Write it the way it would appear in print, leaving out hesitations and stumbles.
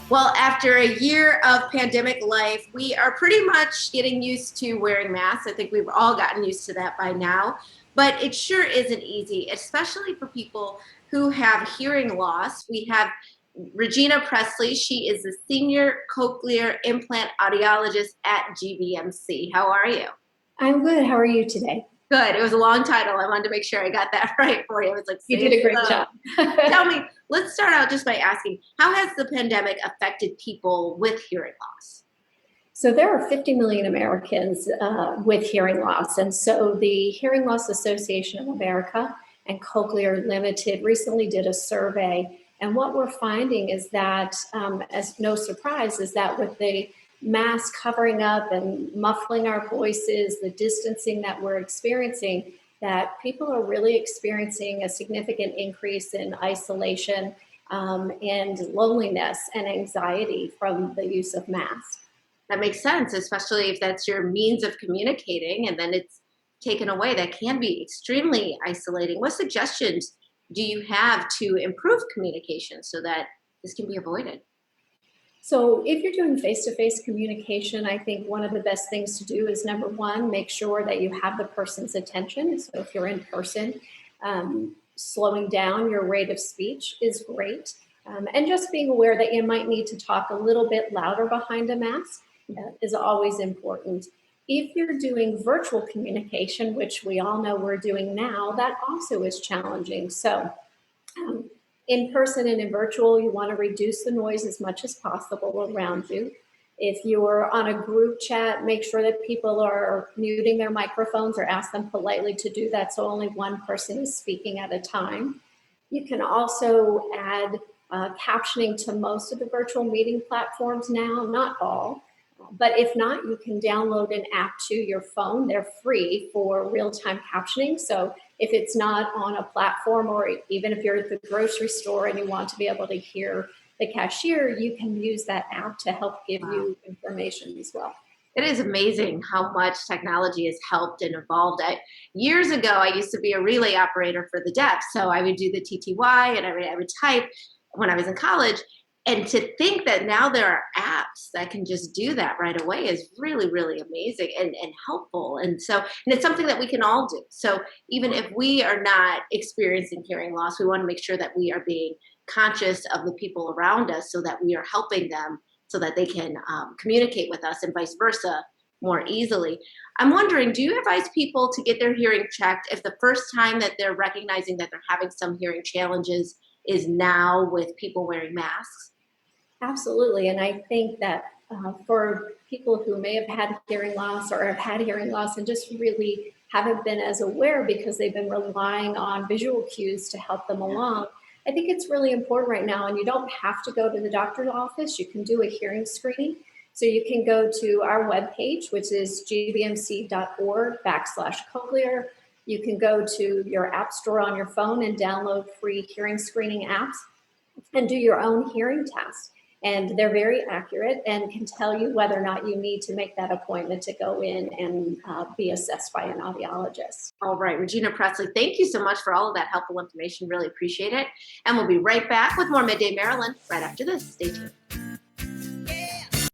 Well, after a year of pandemic life, we are pretty much getting used to wearing masks. I think we've all gotten used to that by now, but it sure isn't easy, especially for people who have hearing loss. We have Regina Presley. She is a senior cochlear implant audiologist at GBMC. How are you? I'm good. How are you today? Good. It was a long title. I wanted to make sure I got that right for you. It was like, You say did it a great slow. job. Tell me, let's start out just by asking, how has the pandemic affected people with hearing loss? So there are 50 million Americans with hearing loss. And so the Hearing Loss Association of America and Cochlear Limited recently did a survey. And what we're finding is that, as no surprise, is that with the mask covering up and muffling our voices, the distancing that we're experiencing, that people are really experiencing a significant increase in isolation and loneliness and anxiety from the use of masks. That makes sense, especially if that's your means of communicating and then it's taken away. That can be extremely isolating. What suggestions do you have to improve communication so that this can be avoided? So if you're doing face-to-face communication, I think one of the best things to do is, number one, make sure that you have the person's attention. So if you're in person, slowing down your rate of speech is great. And just being aware that you might need to talk a little bit louder behind a mask is always important. If you're doing virtual communication, which we all know we're doing now, that also is challenging. So um, in person and in virtual, you want to reduce the noise as much as possible around you. If you're on a group chat, make sure that people are muting their microphones or ask them politely to do that so only one person is speaking at a time. You can also add captioning to most of the virtual meeting platforms now, not all. But if not, you can download an app to your phone. They're free for real-time captioning. So if it's not on a platform, or even if you're at the grocery store and you want to be able to hear the cashier, you can use that app to help give you information as well. It is amazing how much technology has helped and evolved. Years ago, I used to be a relay operator for the deaf. So I would do the TTY and I would type when I was in college. And to think that now there are apps that can just do that right away is really, really amazing and helpful. And so, and it's something that we can all do. So even if we are not experiencing hearing loss, we want to make sure that we are being conscious of the people around us so that we are helping them so that they can communicate with us and vice versa more easily. I'm wondering, do you advise people to get their hearing checked if the first time that they're recognizing that they're having some hearing challenges is now with people wearing masks? Absolutely. And I think that for people who may have had hearing loss or have had hearing loss and just really haven't been as aware because they've been relying on visual cues to help them along, I think it's really important right now. And you don't have to go to the doctor's office. You can do a hearing screening. So you can go to our webpage, which is gbmc.org/cochlear. You can go to your app store on your phone and download free hearing screening apps and do your own hearing test. And they're very accurate and can tell you whether or not you need to make that appointment to go in and be assessed by an audiologist. All right, Regina Presley, thank you so much for all of that helpful information. Really appreciate it. And we'll be right back with more Midday Maryland right after this. Stay tuned.